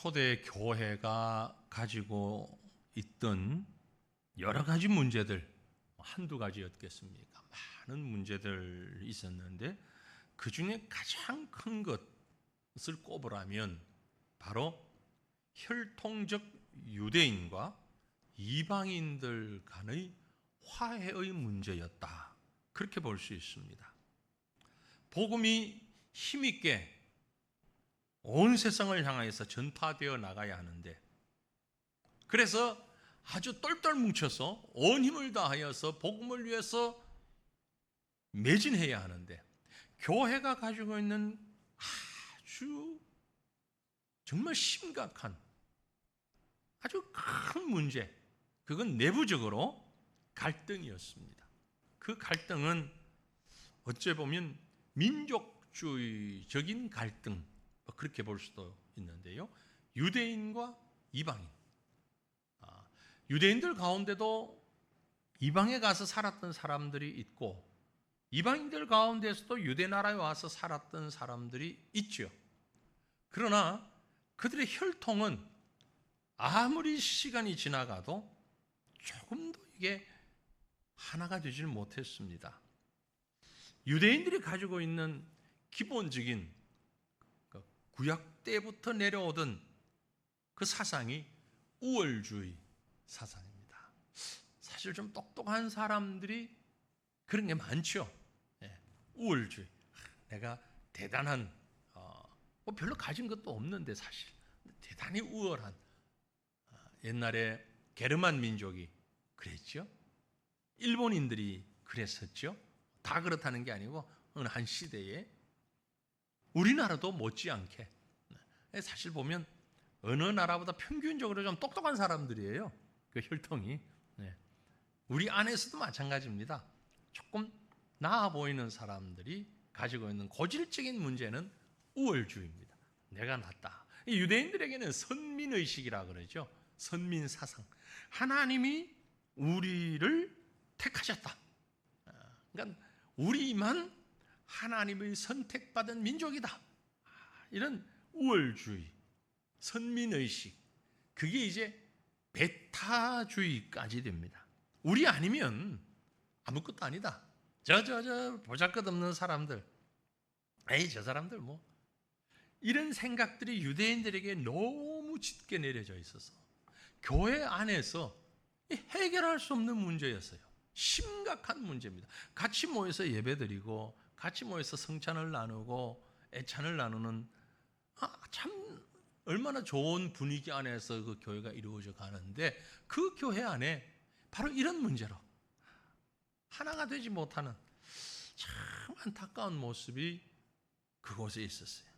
초대 교회가 가지고 있던 여러 가지 문제들, 한두 가지였겠습니까? 많은 문제들이 있었는데 그 중에 가장 큰 것을 꼽으라면 바로 혈통적 유대인과 이방인들 간의 화해의 문제였다. 그렇게 볼 수 있습니다. 복음이 힘있게 온 세상을 향해서 전파되어 나가야 하는데, 그래서 아주 똘똘 뭉쳐서 온 힘을 다하여서 복음을 위해서 매진해야 하는데, 교회가 가지고 있는 아주 정말 심각한 아주 큰 문제, 그건 내부적으로 갈등이었습니다. 그 갈등은 어찌 보면 민족주의적인 갈등, 그렇게 볼 수도 있는데요. 유대인과 이방인, 유대인들 가운데도 이방에 가서 살았던 사람들이 있고 이방인들 가운데서도 유대 나라에 와서 살았던 사람들이 있죠. 그러나 그들의 혈통은 아무리 시간이 지나가도 조금도 이게 하나가 되질 못했습니다. 유대인들이 가지고 있는 기본적인 구약 때부터 내려오던 그 사상이 우월주의 사상입니다. 사실 좀 똑똑한 사람들이 그런 게 많죠. 우월주의. 내가 대단한, 뭐 별로 가진 것도 없는데 사실 대단히 우월한, 옛날에 게르만 민족이 그랬죠. 일본인들이 그랬었죠. 다 그렇다는 게 아니고 어느 한 시대에 우리나라도 못지않게, 사실 보면 어느 나라보다 평균적으로 좀 똑똑한 사람들이에요. 그 혈통이. 우리 안에서도 마찬가지입니다. 조금 나아 보이는 사람들이 가지고 있는 고질적인 문제는 우월주의입니다. 내가 낫다. 유대인들에게는 선민의식이라 그러죠. 선민사상. 하나님이 우리를 택하셨다. 그러니까 우리만 하나님의 선택받은 민족이다. 이런 우월주의, 선민의식, 그게 이제 베타주의까지 됩니다. 우리 아니면 아무것도 아니다. 저 보잘것없는 사람들, 에이 저 사람들 뭐, 이런 생각들이 유대인들에게 너무 짙게 내려져 있어서 교회 안에서 해결할 수 없는 문제였어요. 심각한 문제입니다. 같이 모여서 예배드리고 같이 모여서 성찬을 나누고 애찬을 나누는, 참 얼마나 좋은 분위기 안에서 그 교회가 이루어져 가는데, 그 교회 안에 바로 이런 문제로 하나가 되지 못하는 참 안타까운 모습이 그곳에 있었어요.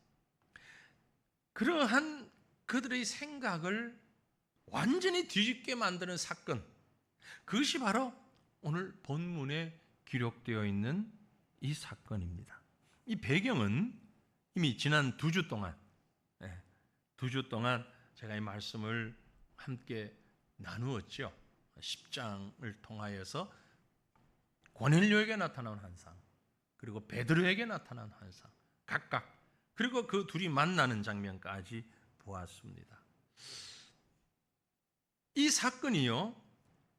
그러한 그들의 생각을 완전히 뒤집게 만드는 사건, 그것이 바로 오늘 본문에 기록되어 있는 이 사건입니다. 이 배경은 이미 지난 2주 동안, 2주 동안 제가 이 말씀을 함께 나누었죠. 10장을 통하여서 고넬료에게 나타난 환상, 그리고 베드로에게 나타난 환상, 각각, 그리고 그 둘이 만나는 장면까지 보았습니다. 이 사건이요,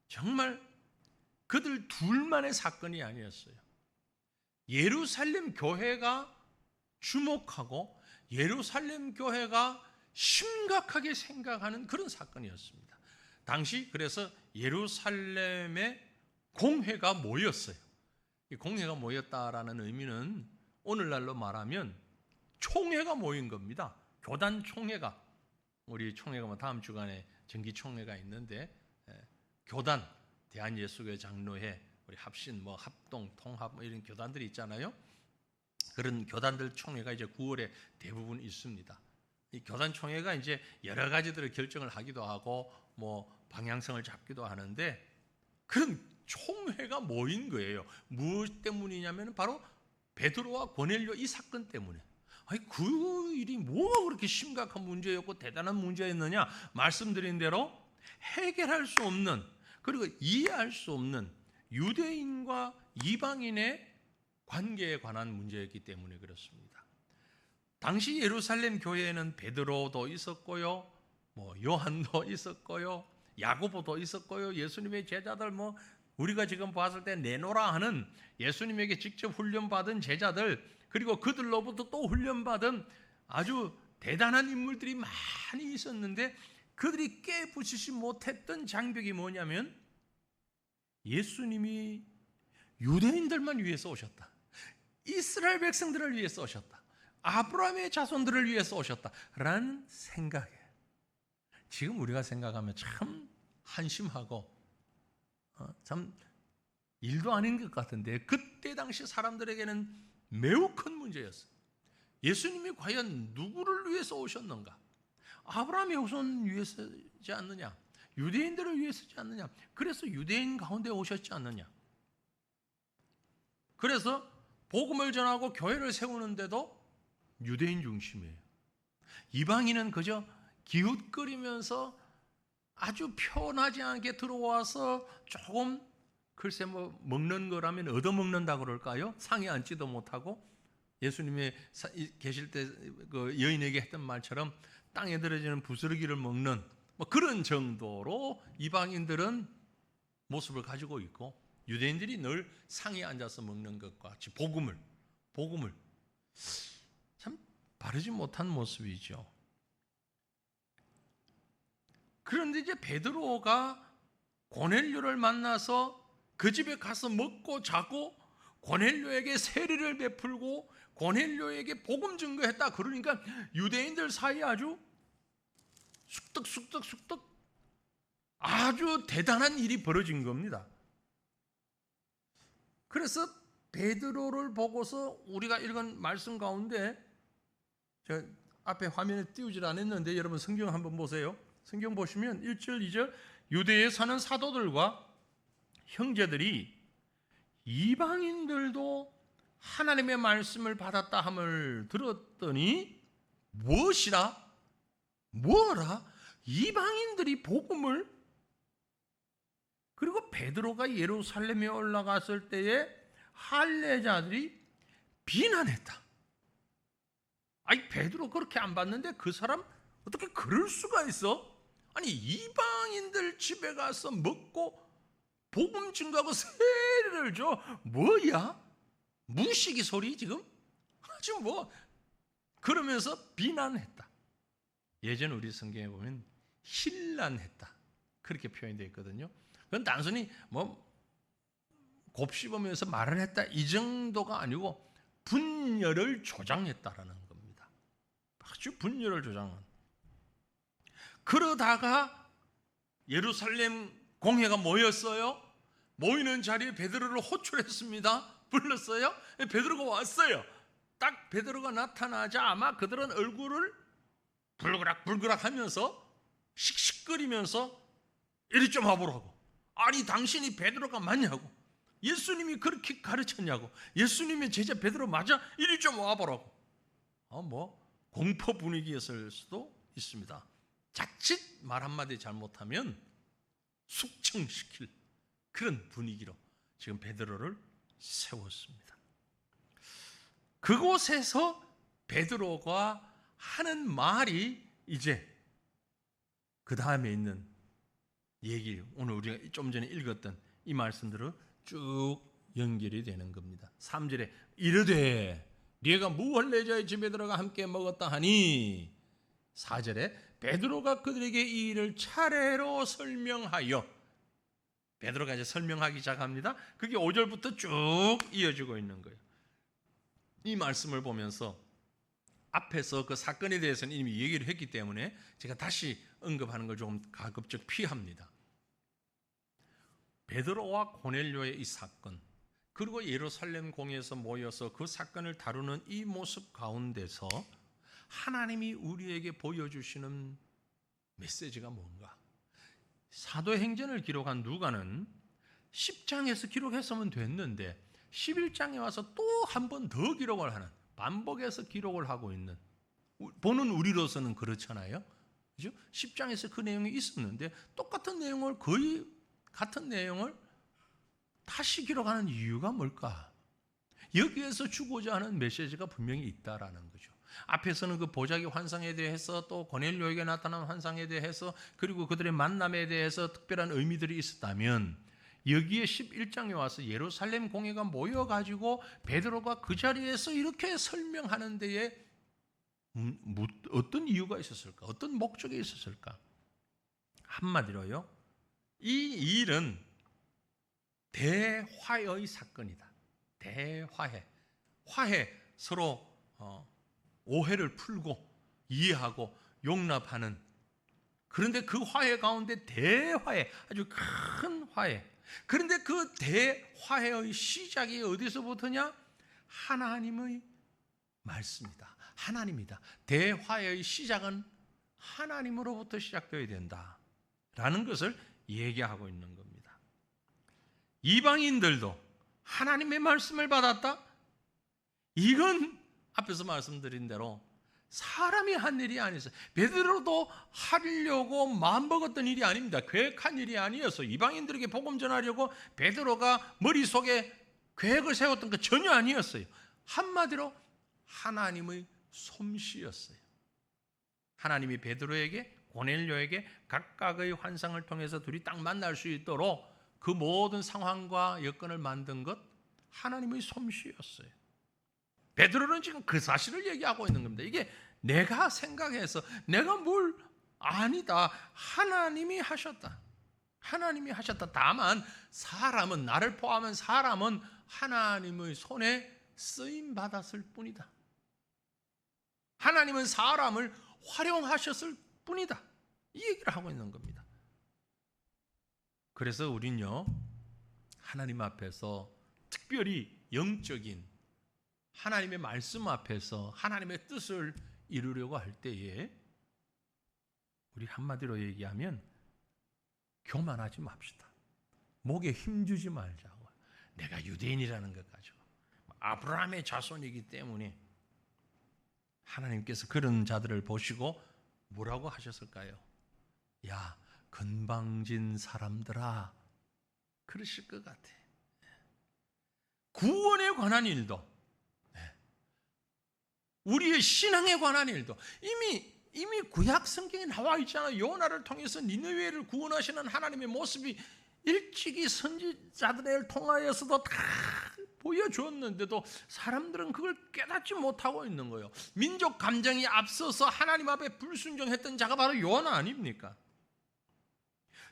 정말 그들 둘만의 사건이 아니었어요. 예루살렘 교회가 주목하고 예루살렘 교회가 심각하게 생각하는 그런 사건이었습니다. 당시 그래서 예루살렘에 공회가 모였어요. 이 공회가 모였다라는 의미는 오늘날로 말하면 총회가 모인 겁니다. 교단 총회가, 우리 총회가 뭐 다음 주간에 정기 총회가 있는데, 교단, 대한예수교회 장로회, 우리 합신, 뭐 합동, 통합, 뭐 이런 교단들이 있잖아요. 그런 교단들 총회가 이제 9월에 대부분 있습니다. 이 교단 총회가 이제 여러 가지들을 결정을 하기도 하고 뭐 방향성을 잡기도 하는데, 그런 총회가 모인 거예요. 무엇 때문이냐면 바로 베드로와 고넬료 이 사건 때문에. 아니, 그 일이 뭐가 그렇게 심각한 문제였고 대단한 문제였느냐? 말씀드린 대로 해결할 수 없는, 그리고 이해할 수 없는 유대인과 이방인의 관계에 관한 문제였기 때문에 그렇습니다. 당시 예루살렘 교회에는 베드로도 있었고요, 뭐 요한도 있었고요, 야고보도 있었고요, 예수님의 제자들 뭐 우리가 지금 봤을 때 내노라 하는 예수님에게 직접 훈련받은 제자들, 그리고 그들로부터 또 훈련받은 아주 대단한 인물들이 많이 있었는데, 그들이 깨부수지 못했던 장벽이 뭐냐면 예수님이 유대인들만 위해서 오셨다, 이스라엘 백성들을 위해서 오셨다, 아브라함의 자손들을 위해서 오셨다라는 생각이에요. 지금 우리가 생각하면 참 한심하고 참 일도 아닌 것 같은데, 그때 당시 사람들에게는 매우 큰 문제였어요. 예수님이 과연 누구를 위해서 오셨는가? 아브라함의 후손 위해서지 않느냐? 유대인들을 위해서지 않느냐? 그래서 유대인 가운데 오셨지 않느냐? 그래서 복음을 전하고 교회를 세우는데도 유대인 중심이에요. 이방인은 그저 기웃거리면서 아주 편하지 않게 들어와서 조금 글쎄 뭐 먹는 거라면 얻어먹는다 그럴까요? 상에 앉지도 못하고, 예수님이 계실 때 그 여인에게 했던 말처럼 땅에 들어지는 부스러기를 먹는 뭐 그런 정도로 이방인들은 모습을 가지고 있고, 유대인들이 늘 상에 앉아서 먹는 것과 같이 복음을 참 바르지 못한 모습이죠. 그런데 이제 베드로가 고넬료를 만나서 그 집에 가서 먹고 자고 고넬료에게 세례를 베풀고 고넬료에게 복음 증거했다 그러니까 유대인들 사이에 아주 쑥떡 아주 대단한 일이 벌어진 겁니다. 그래서 베드로를 보고서 우리가 읽은 말씀 가운데, 저 앞에 화면에 띄우질 않았는데 여러분 성경 한번 보세요. 성경 보시면 1절 2절 유대에 사는 사도들과 형제들이 이방인들도 하나님의 말씀을 받았다 함을 들었더니 뭐라? 이방인들이 복음을, 그리고 베드로가 예루살렘에 올라갔을 때에 할례자들이 비난했다. 아니 베드로 그렇게 안 봤는데 그 사람 어떻게 그럴 수가 있어? 아니 이방인들 집에 가서 먹고 복음 증거하고 세례를 줘? 뭐야? 무시기 소리 지금? 아주 뭐 그러면서 비난했다. 예전 우리 성경에 보면 힐난했다 그렇게 표현되어 있거든요. 그건 단순히 뭐 곱씹으면서 말을 했다 이 정도가 아니고 분열을 조장했다라는 겁니다. 아주 분열을 조장한. 그러다가 예루살렘 공회가 모였어요. 모이는 자리에 베드로를 호출했습니다. 불렀어요. 베드로가 왔어요. 딱 베드로가 나타나자 아마 그들은 얼굴을 불그락 하면서 씩씩거리면서 이리 좀 와보라고. 아니 당신이 베드로가 맞냐고. 예수님이 그렇게 가르쳤냐고. 예수님의 제자 베드로 맞아? 이리 좀 와보라고. 뭐 공포 분위기였을 수도 있습니다. 자칫 말 한마디 잘못하면 숙청시킬 그런 분위기로 지금 베드로를 세웠습니다. 그곳에서 베드로가 하는 말이 이제 그 다음에 있는 얘기, 오늘 우리가 좀 전에 읽었던 이 말씀들로 쭉 연결이 되는 겁니다. 3절에 이르되 네가 무할례자의 집에 들어가 함께 먹었다 하니, 4절에 베드로가 그들에게 이 일을 차례로 설명하여, 베드로가 이제 설명하기 시작합니다. 그게 5절부터 쭉 이어지고 있는 거예요. 이 말씀을 보면서 앞에서 그 사건에 대해서는 이미 얘기를 했기 때문에 제가 다시 언급하는 걸 좀 가급적 피합니다. 베드로와 고넬료의 이 사건, 그리고 예루살렘 공회에서 모여서 그 사건을 다루는 이 모습 가운데서 하나님이 우리에게 보여주시는 메시지가 뭔가? 사도행전을 기록한 누가는 10장에서 기록했으면 됐는데 11장에 와서 또 한 번 더 기록을 하는, 반복해서 기록을 하고 있는, 보는 우리로서는 그렇잖아요. 그죠? 10장에서 그 내용이 있었는데 똑같은 내용을, 거의 같은 내용을 다시 기록하는 이유가 뭘까? 여기에서 주고자 하는 메시지가 분명히 있다라는 거죠. 앞에서는 그 보자기 환상에 대해서 또 고넬료에게 나타난 환상에 대해서 그리고 그들의 만남에 대해서 특별한 의미들이 있었다면 여기에 11장에 와서 예루살렘 공회가 모여가지고 베드로가 그 자리에서 이렇게 설명하는 데에 어떤 이유가 있었을까? 어떤 목적이 있었을까? 한마디로요, 이 일은 대화의 사건이다. 대화해. 화해, 서로 오해를 풀고 이해하고 용납하는, 그런데 그 화해 가운데 대화해, 아주 큰 화해. 그런데 그 대화해의 시작이 어디서부터냐? 하나님의 말씀이다. 하나님이다. 대화의 시작은 하나님으로부터 시작되어야 된다 라는 것을 얘기하고 있는 겁니다. 이방인들도 하나님의 말씀을 받았다? 이건 앞에서 말씀드린 대로 사람이 한 일이 아니었어요. 베드로도 하려고 마음먹었던 일이 아닙니다. 계획한 일이 아니어서 이방인들에게 복음 전하려고 베드로가 머릿속에 계획을 세웠던 거 전혀 아니었어요. 한마디로 하나님의 솜씨였어요. 하나님이 베드로에게, 고넬료에게 각각의 환상을 통해서 둘이 딱 만날 수 있도록 그 모든 상황과 여건을 만든 것 하나님의 솜씨였어요. 베드로는 지금 그 사실을 얘기하고 있는 겁니다. 이게 내가 생각해서 내가 뭘 아니다. 하나님이 하셨다. 하나님이 하셨다. 다만 사람은, 나를 포함한 사람은 하나님의 손에 쓰임 받았을 뿐이다. 하나님은 사람을 활용하셨을 뿐이다. 이 얘기를 하고 있는 겁니다. 그래서 우린요, 하나님 앞에서 특별히 영적인 하나님의 말씀 앞에서 하나님의 뜻을 이루려고 할 때에 우리 한마디로 얘기하면 교만하지 맙시다. 목에 힘주지 말자고. 내가 유대인이라는 것 가지고 아브라함의 자손이기 때문에 하나님께서 그런 자들을 보시고 뭐라고 하셨을까요? 야, 건방진 사람들아, 그러실 것 같아. 구원에 관한 일도, 우리의 신앙에 관한 일도 이미 구약 성경에 나와 있잖아요. 요나를 통해서 니느웨를 구원하시는 하나님의 모습이 일찍이 선지자들을 통하여서도 다 보여주었는데도 사람들은 그걸 깨닫지 못하고 있는 거예요. 민족 감정이 앞서서 하나님 앞에 불순종했던 자가 바로 요나 아닙니까?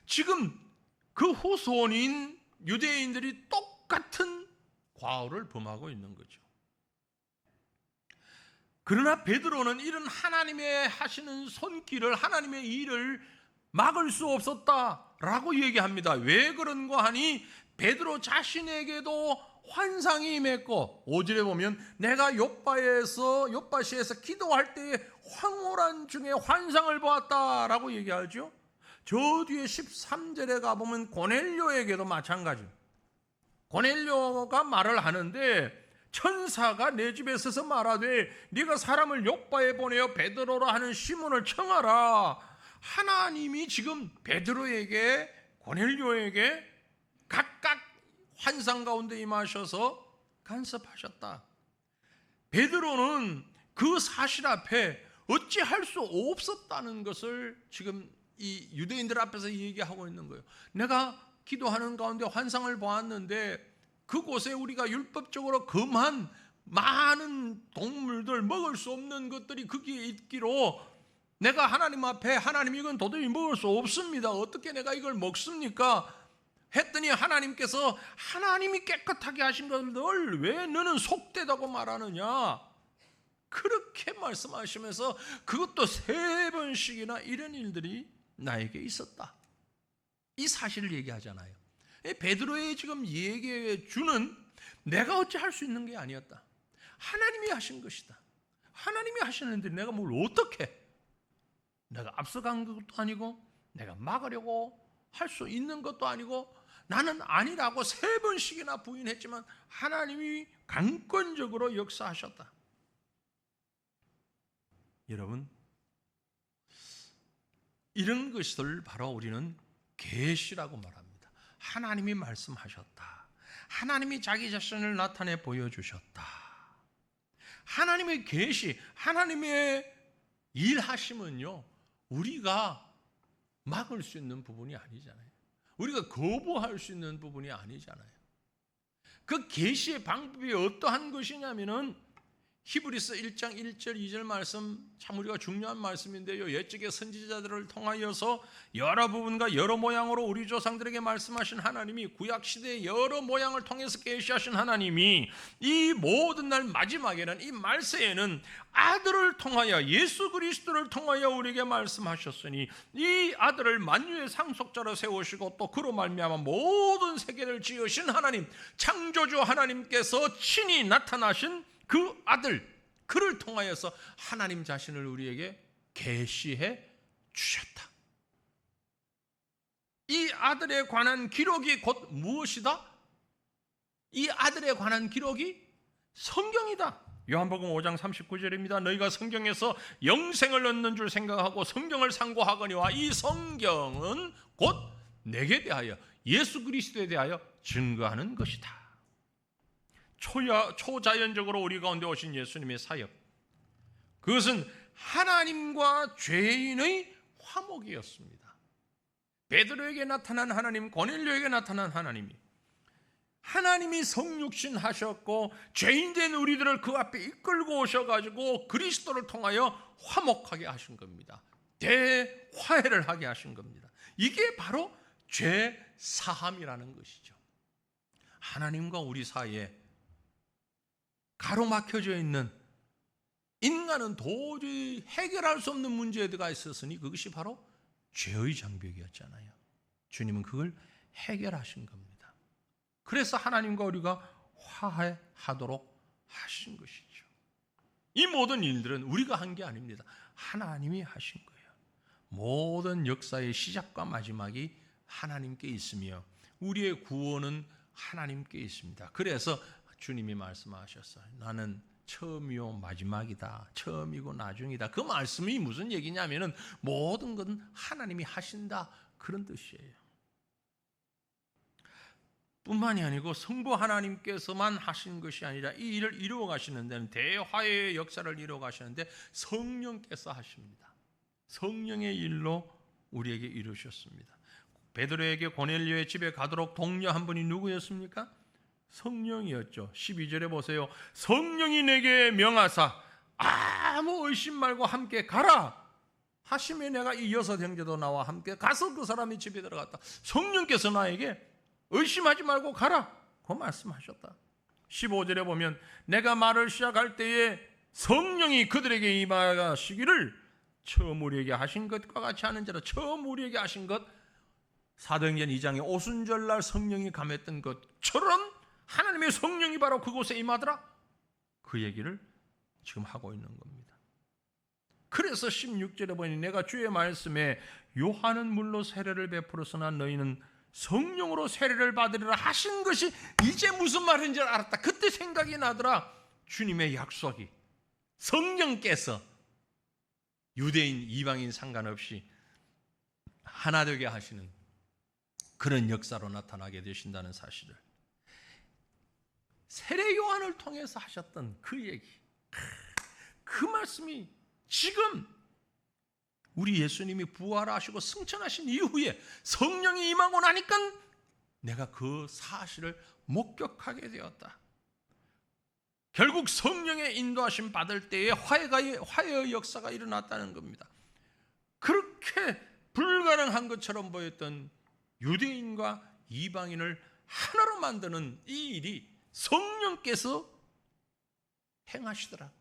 지금 그 후손인 유대인들이 똑같은 과오를 범하고 있는 거죠. 그러나 베드로는 이런 하나님의 하시는 손길을, 하나님의 일을 막을 수 없었다라고 얘기합니다. 왜 그런가 하니 베드로 자신에게도 환상이 임했고, 5절에 보면 내가 요빠시에서 기도할 때에 황홀한 중에 환상을 보았다라고 얘기하죠. 저 뒤에 13절에 가보면 고넬료에게도 마찬가지. 고넬료가 말을 하는데 천사가 내 집에 서서 말하되 네가 사람을 요빠에 보내어 베드로라 하는 시몬을 청하라. 하나님이 지금 베드로에게, 고넬료에게 각각 환상 가운데 임하셔서 간섭하셨다. 베드로는 그 사실 앞에 어찌할 수 없었다는 것을 지금 이 유대인들 앞에서 얘기하고 있는 거예요. 내가 기도하는 가운데 환상을 보았는데 그곳에 우리가 율법적으로 금한 많은 동물들, 먹을 수 없는 것들이 거기에 있기로 내가 하나님 앞에, 하나님 이건 도저히 먹을 수 없습니다. 어떻게 내가 이걸 먹습니까? 했더니 하나님께서 하나님이 깨끗하게 하신 것을 왜 너는 속되다고 말하느냐? 그렇게 말씀하시면서 그것도 3번씩이나 이런 일들이 나에게 있었다. 이 사실을 얘기하잖아요. 베드로의 지금 얘기해 주는 내가 어찌 할 수 있는 게 아니었다. 하나님이 하신 것이다. 하나님이 하시는데 내가 뭘 어떻게, 내가 앞서간 것도 아니고 내가 막으려고 할 수 있는 것도 아니고 나는 아니라고 3번씩이나 부인했지만 하나님이 강권적으로 역사하셨다. 여러분, 이런 것을 바로 우리는 계시라고 말합니다. 하나님이 말씀하셨다. 하나님이 자기 자신을 나타내 보여주셨다. 하나님의 계시, 하나님의 일하심은요, 우리가 막을 수 있는 부분이 아니잖아요. 우리가 거부할 수 있는 부분이 아니잖아요. 그 계시의 방법이 어떠한 것이냐면은 히브리서 1장 1절 2절 말씀, 참 우리가 중요한 말씀인데요, 옛적의 선지자들을 통하여서 여러 부분과 여러 모양으로 우리 조상들에게 말씀하신 하나님이, 구약시대의 여러 모양을 통해서 계시하신 하나님이 이 모든 날 마지막에는, 이 말세에는 아들을 통하여, 예수 그리스도를 통하여 우리에게 말씀하셨으니, 이 아들을 만유의 상속자로 세우시고 또 그로 말미암아 모든 세계를 지으신 하나님, 창조주 하나님께서 친히 나타나신 그 아들, 그를 통하여서 하나님 자신을 우리에게 계시해 주셨다. 이 아들에 관한 기록이 곧 무엇이다? 이 아들에 관한 기록이 성경이다. 요한복음 5장 39절입니다. 너희가 성경에서 영생을 얻는 줄 생각하고 성경을 상고하거니와 이 성경은 곧 내게 대하여, 예수 그리스도에 대하여 증거하는 것이다. 초자연적으로 우리 가운데 오신 예수님의 사역, 그것은 하나님과 죄인의 화목이었습니다. 베드로에게 나타난 하나님, 고넬료에게 나타난 하나님이 성육신 하셨고 죄인된 우리들을 그 앞에 이끌고 오셔가지고 그리스도를 통하여 화목하게 하신 겁니다. 대화해를 하게 하신 겁니다. 이게 바로 죄 사함이라는 것이죠. 하나님과 우리 사이에 가로막혀져 있는, 인간은 도저히 해결할 수 없는 문제가 있었으니 그것이 바로 죄의 장벽이었잖아요. 주님은 그걸 해결하신 겁니다. 그래서 하나님과 우리가 화해하도록 하신 것이죠. 이 모든 일들은 우리가 한 게 아닙니다. 하나님이 하신 거예요. 모든 역사의 시작과 마지막이 하나님께 있으며 우리의 구원은 하나님께 있습니다. 그래서 주님이 말씀하셨어요. 나는 처음이요 마지막이다. 처음이고 나중이다. 그 말씀이 무슨 얘기냐면은 모든 건 하나님이 하신다, 그런 뜻이에요. 뿐만이 아니고 성부 하나님께서만 하신 것이 아니라 이 일을 이루어 가시는 데는, 대화의 역사를 이루어 가시는데 성령께서 하십니다. 성령의 일로 우리에게 이루셨습니다. 베드로에게 고넬료의 집에 가도록 독려한 분이 누구였습니까? 성령이었죠. 12절에 보세요. 성령이 내게 명하사 아무 의심 말고 함께 가라 하시며 내가 이 6 형제도 나와 함께 가서 그 사람이 집에 들어갔다. 성령께서 나에게 의심하지 말고 가라, 그 말씀하셨다. 15절에 보면 내가 말을 시작할 때에 성령이 그들에게 임하시기를 처음 우리에게 하신 것과 같이 하는 자로, 처음 우리에게 하신 것, 사도행전 2장에 오순절날 성령이 감했던 것처럼 하나님의 성령이 바로 그곳에 임하더라, 그 얘기를 지금 하고 있는 겁니다. 그래서 16절에 보니 내가 주의 말씀에 요한은 물로 세례를 베풀었으나 너희는 성령으로 세례를 받으리라 하신 것이 이제 무슨 말인지 알았다. 그때 생각이 나더라. 주님의 약속이, 성령께서 유대인 이방인 상관없이 하나 되게 하시는 그런 역사로 나타나게 되신다는 사실을, 세례 요한을 통해서 하셨던 그 얘기, 그 말씀이 지금 우리 예수님이 부활하시고 승천하신 이후에 성령이 임하고 나니까 내가 그 사실을 목격하게 되었다. 결국 성령의 인도하심 받을 때에 화해의 역사가 일어났다는 겁니다. 그렇게 불가능한 것처럼 보였던 유대인과 이방인을 하나로 만드는 이 일이 성령께서 행하시더라.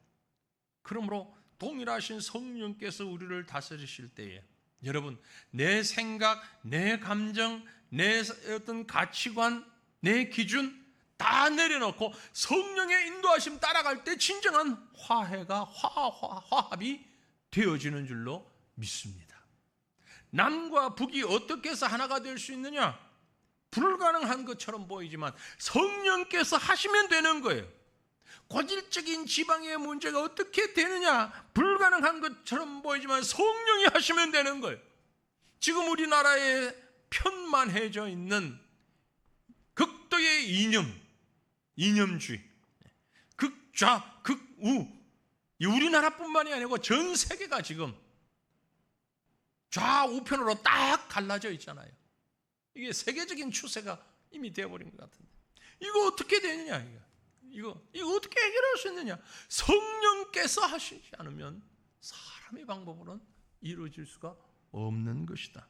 그러므로 동일하신 성령께서 우리를 다스리실 때에, 여러분, 내 생각, 내 감정, 내 어떤 가치관, 내 기준 다 내려놓고 성령의 인도하심 따라갈 때 진정한 화해가 화합이 되어지는 줄로 믿습니다. 남과 북이 어떻게 해서 하나가 될 수 있느냐? 불가능한 것처럼 보이지만 성령께서 하시면 되는 거예요. 고질적인 지방의 문제가 어떻게 되느냐? 불가능한 것처럼 보이지만 성령이 하시면 되는 거예요. 지금 우리나라에 편만해져 있는 극도의 이념주의, 극좌, 극우, 이 우리나라뿐만이 아니고 전 세계가 지금 좌우편으로 딱 갈라져 있잖아요. 이게 세계적인 추세가 이미 되어버린 것 같은데 이거 어떻게 되느냐? 이거 어떻게 해결할 수 있느냐? 성령께서 하시지 않으면 사람의 방법으로는 이루어질 수가 없는 것이다.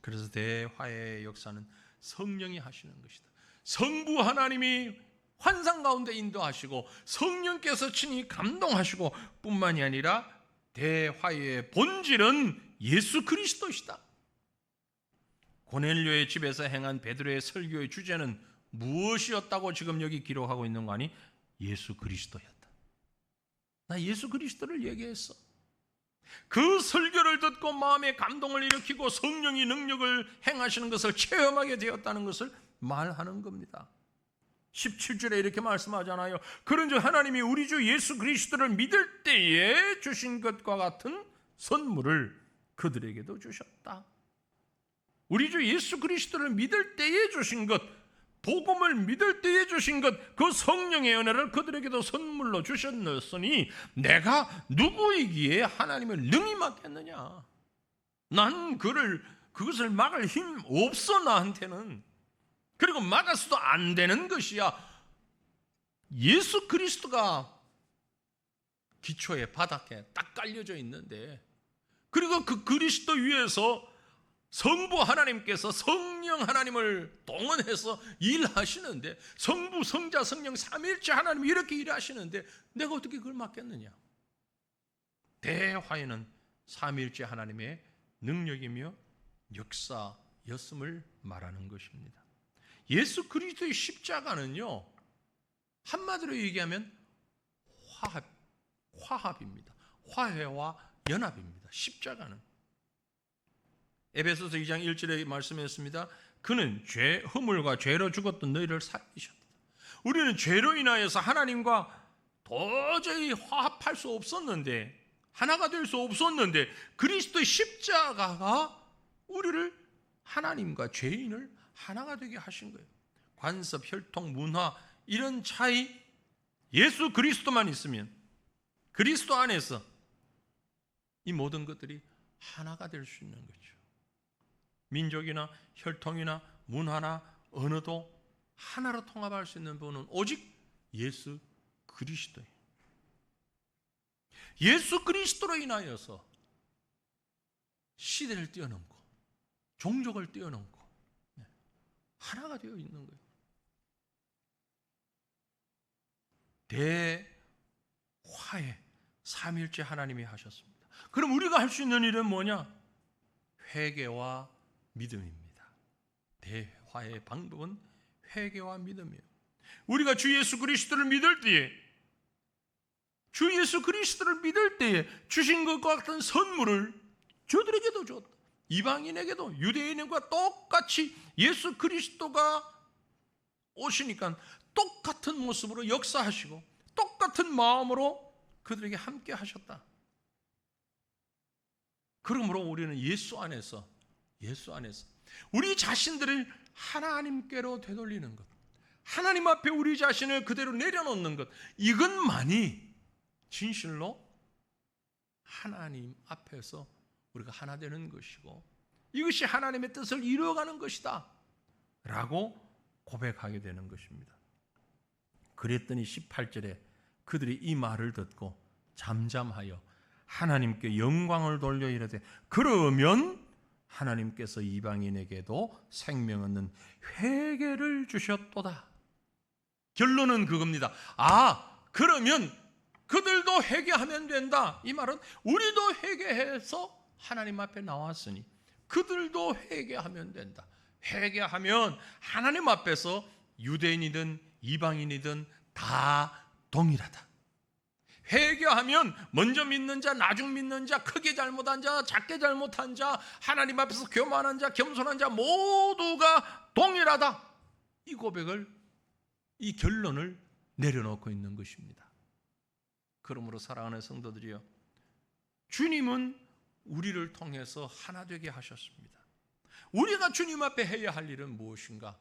그래서 대화해의 역사는 성령이 하시는 것이다. 성부 하나님이 환상 가운데 인도하시고 성령께서 친히 감동하시고 뿐만이 아니라 대화해의 본질은 예수 그리스도시다. 고넬료의 집에서 행한 베드로의 설교의 주제는 무엇이었다고 지금 여기 기록하고 있는 거 아니? 예수 그리스도였다. 나 예수 그리스도를 얘기했어. 그 설교를 듣고 마음에 감동을 일으키고 성령이 능력을 행하시는 것을 체험하게 되었다는 것을 말하는 겁니다. 17절에 이렇게 말씀하잖아요. 그런즉 하나님이 우리 주 예수 그리스도를 믿을 때에 주신 것과 같은 선물을 그들에게도 주셨다. 우리 주 예수 그리스도를 믿을 때에 주신 것, 복음을 믿을 때에 주신 것, 그 성령의 은혜를 그들에게도 선물로 주셨으니 내가 누구이기에 하나님을 능히 막겠느냐? 난 그것을 막을 힘 없어 나한테는. 그리고 막아서도 안 되는 것이야. 예수 그리스도가 기초에 바닥에 딱 깔려져 있는데, 그리고 그 그리스도 위에서 성부 하나님께서 성령 하나님을 동원해서 일하시는데, 성부, 성자, 성령 삼위일체 하나님이 이렇게 일하시는데 내가 어떻게 그걸 막겠느냐? 대화에는 삼위일체 하나님의 능력이며 역사였음을 말하는 것입니다. 예수 그리스도의 십자가는요, 한마디로 얘기하면 화합입니다. 화해와 연합입니다. 십자가는. 에베소서 2장 1절에 말씀했습니다. 그는 허물과 죄로 죽었던 너희를 살리셨다. 우리는 죄로 인하여서 하나님과 도저히 화합할 수 없었는데, 하나가 될 수 없었는데, 그리스도의 십자가가 우리를, 하나님과 죄인을 하나가 되게 하신 거예요. 관습, 혈통, 문화 이런 차이, 예수 그리스도만 있으면, 그리스도 안에서 이 모든 것들이 하나가 될 수 있는 거죠. 민족이나 혈통이나 문화나 언어도 하나로 통합할 수 있는 분은 오직 예수 그리스도예요. 예수 그리스도로 인하여서 시대를 뛰어넘고 종족을 뛰어넘고 하나가 되어 있는 거예요. 대화해 삼위일체 하나님이 하셨습니다. 그럼 우리가 할 수 있는 일은 뭐냐? 회개와 믿음입니다. 대화의 방법은 회개와 믿음이에요. 우리가 주 예수 그리스도를 믿을 때에, 주 예수 그리스도를 믿을 때에 주신 것과 같은 선물을 저들에게도 줬다. 이방인에게도, 유대인과 똑같이 예수 그리스도가 오시니까 똑같은 모습으로 역사하시고 똑같은 마음으로 그들에게 함께 하셨다. 그러므로 우리는 예수 안에서 우리 자신들을 하나님께로 되돌리는 것, 하나님 앞에 우리 자신을 그대로 내려놓는 것, 이것만이 진실로 하나님 앞에서 우리가 하나 되는 것이고, 이것이 하나님의 뜻을 이루어가는 것이다 라고 고백하게 되는 것입니다. 그랬더니 18절에 그들이 이 말을 듣고 잠잠하여 하나님께 영광을 돌려 이르되, 그러면 하나님께서 이방인에게도 생명 얻는 회개를 주셨도다. 결론은 그겁니다. 그러면 그들도 회개하면 된다. 이 말은 우리도 회개해서 하나님 앞에 나왔으니 그들도 회개하면 된다. 회개하면 하나님 앞에서 유대인이든 이방인이든 다 동일하다. 회개하면 먼저 믿는 자, 나중 믿는 자, 크게 잘못한 자, 작게 잘못한 자, 하나님 앞에서 교만한 자, 겸손한 자 모두가 동일하다. 이 고백을, 이 결론을 내려놓고 있는 것입니다. 그러므로 사랑하는 성도들이여, 주님은 우리를 통해서 하나 되게 하셨습니다. 우리가 주님 앞에 해야 할 일은 무엇인가?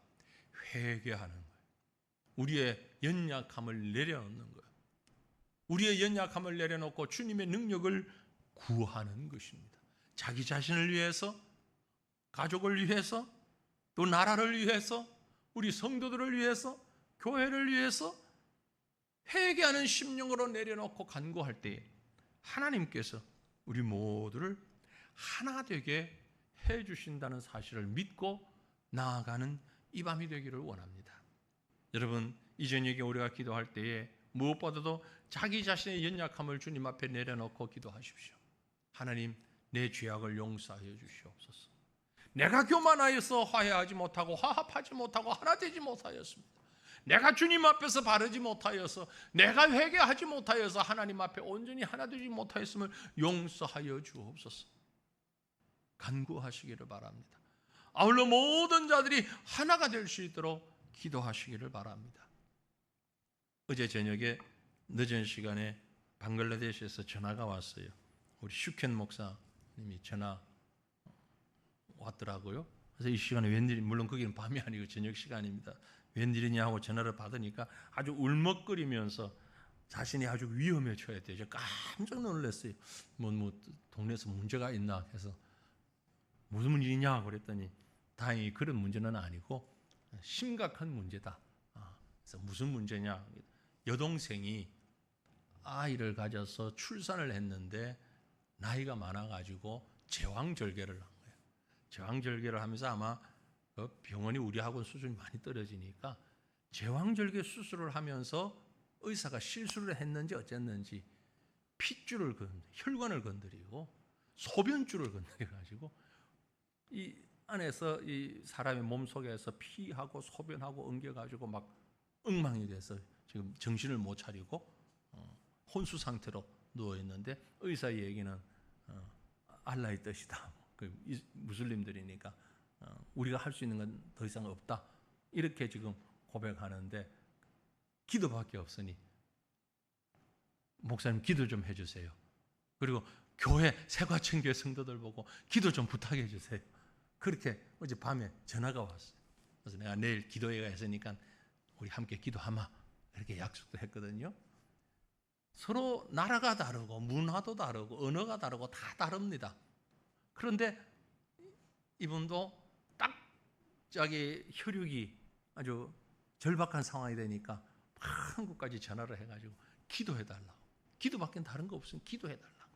회개하는 거예요. 우리의 연약함을 내려놓는 거예요. 우리의 연약함을 내려놓고 주님의 능력을 구하는 것입니다. 자기 자신을 위해서, 가족을 위해서, 또 나라를 위해서, 우리 성도들을 위해서, 교회를 위해서 회개하는 심령으로 내려놓고 간구할 때에 하나님께서 우리 모두를 하나 되게 해주신다는 사실을 믿고 나아가는 이 밤이 되기를 원합니다. 여러분, 이 저녁에 우리가 기도할 때에 무엇보다도 자기 자신의 연약함을 주님 앞에 내려놓고 기도하십시오. 하나님, 내 죄악을 용서하여 주시옵소서. 내가 교만하여서 화해하지 못하고 화합하지 못하고 하나 되지 못하였습니다. 내가 주님 앞에서 바르지 못하여서, 내가 회개하지 못하여서 하나님 앞에 온전히 하나 되지 못하였음을 용서하여 주옵소서. 간구하시기를 바랍니다. 아울러 모든 자들이 하나가 될 수 있도록 기도하시기를 바랍니다. 어제 저녁에 늦은 시간에 방글라데시에서 전화가 왔어요. 우리 슈켄 목사님이 전화 왔더라고요. 그래서 이 시간에 웬일이, 물론 거기는 밤이 아니고 저녁 시간입니다. 웬일이냐 하고 전화를 받으니까 아주 울먹거리면서 자신이 아주 위험에 처해 돼요. 깜짝 놀랐어요. 뭐 동네에서 문제가 있나 해서 무슨 일이냐 그랬더니 다행히 그런 문제는 아니고 심각한 문제다. 그래서 무슨 문제냐? 여동생이 아이를 가져서 출산을 했는데 나이가 많아가지고 제왕절개를 한 거예요. 제왕절개를 하면서 아마 병원이 우리하고 수준이 많이 떨어지니까 제왕절개 수술을 하면서 의사가 실수를 했는지 어쨌는지 핏줄을 혈관을 건드리고 소변줄을 건드려가지고 이 안에서 이 사람의 몸 속에서 피하고 소변하고 엉겨가지고 막 엉망이 돼서 지금 정신을 못 차리고 혼수 상태로 누워 있는데 의사의 얘기는 알라의 뜻이다. 무슬림들이니까 우리가 할 수 있는 건 더 이상 없다. 이렇게 지금 고백하는데 기도밖에 없으니 목사님 기도 좀 해주세요. 그리고 교회 새과천교회 성도들 보고 기도 좀 부탁해 주세요. 그렇게 어제 밤에 전화가 왔어요. 그래서 내가 내일 기도회가 있으니까 우리 함께 기도하마 이렇게 약속도 했거든요. 서로 나라가 다르고 문화도 다르고 언어가 다르고 다 다릅니다. 그런데 이분도 딱 자기 혈육이 아주 절박한 상황이 되니까 한국까지 전화를 해가지고 기도해달라고. 기도밖에 다른 거 없으면 기도해달라고.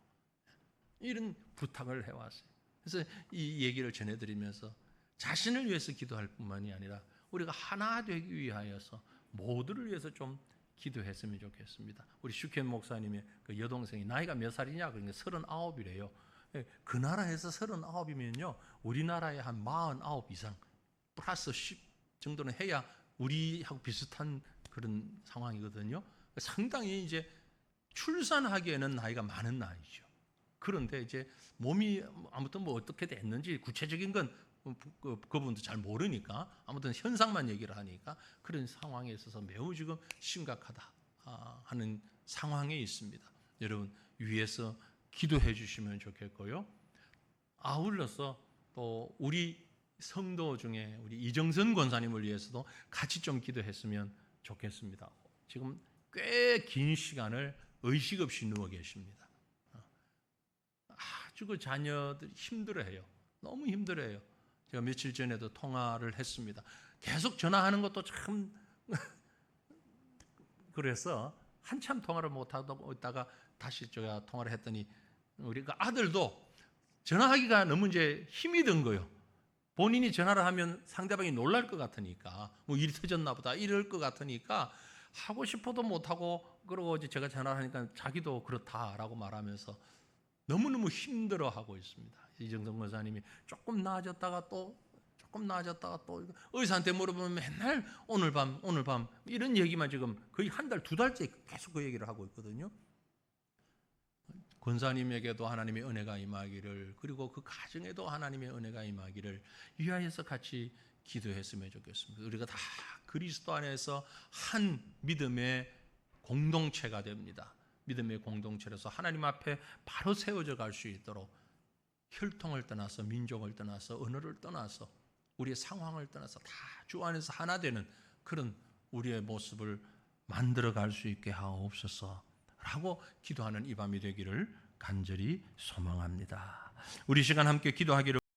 이런 부탁을 해왔어요. 그래서 이 얘기를 전해드리면서 자신을 위해서 기도할 뿐만이 아니라 우리가 하나 되기 위하여서 모두를 위해서 좀 기도했으면 좋겠습니다. 우리 슈켄 목사님의 그 여동생이 나이가 몇 살이냐? 그러니까 39이래요. 그 나라에서 39이면요, 우리나라의 한 49 이상 플러스 10 정도는 해야 우리하고 비슷한 그런 상황이거든요. 상당히 이제 출산하기에는 나이가 많은 나이죠. 그런데 이제 몸이 아무튼 뭐 어떻게 됐는지 구체적인 건 그분도 잘 모르니까 아무튼 현상만 얘기를 하니까 그런 상황에 있어서 매우 지금 심각하다 하는 상황에 있습니다. 여러분 위에서 기도해 주시면 좋겠고요. 아울러서 또 우리 성도 중에 우리 이정선 권사님을 위해서도 같이 좀 기도했으면 좋겠습니다. 지금 꽤 긴 시간을 의식 없이 누워 계십니다. 아주 그 자녀들이 힘들어해요. 너무 힘들어해요. 제가 며칠 전에도 통화를 했습니다. 계속 전화하는 것도 참 그래서 한참 통화를 못하고 있다가 다시 제가 통화를 했더니 우리 그 아들도 전화하기가 너무 이제 힘이 든 거예요. 본인이 전화를 하면 상대방이 놀랄 것 같으니까 뭐 일이 터졌나 보다 이럴 것 같으니까 하고 싶어도 못하고 그러고 이제 제가 전화를 하니까 자기도 그렇다라고 말하면서 너무너무 힘들어하고 있습니다. 이정선 권사님이 조금 나아졌다가 또 의사한테 물어보면 맨날 오늘 밤 이런 얘기만 지금 거의 한 달, 두 달째 계속 그 얘기를 하고 있거든요. 권사님에게도 하나님의 은혜가 임하기를, 그리고 그 가정에도 하나님의 은혜가 임하기를 위하여서 같이 기도했으면 좋겠습니다. 우리가 다 그리스도 안에서 한 믿음의 공동체가 됩니다. 믿음의 공동체로서 하나님 앞에 바로 세워져 갈 수 있도록 혈통을 떠나서, 민족을 떠나서, 언어를 떠나서, 우리의 상황을 떠나서 다 주 안에서 하나 되는 그런 우리의 모습을 만들어 갈 수 있게 하옵소서. 라고 기도하는 이 밤이 되기를 간절히 소망합니다. 우리 시간 함께 기도하기를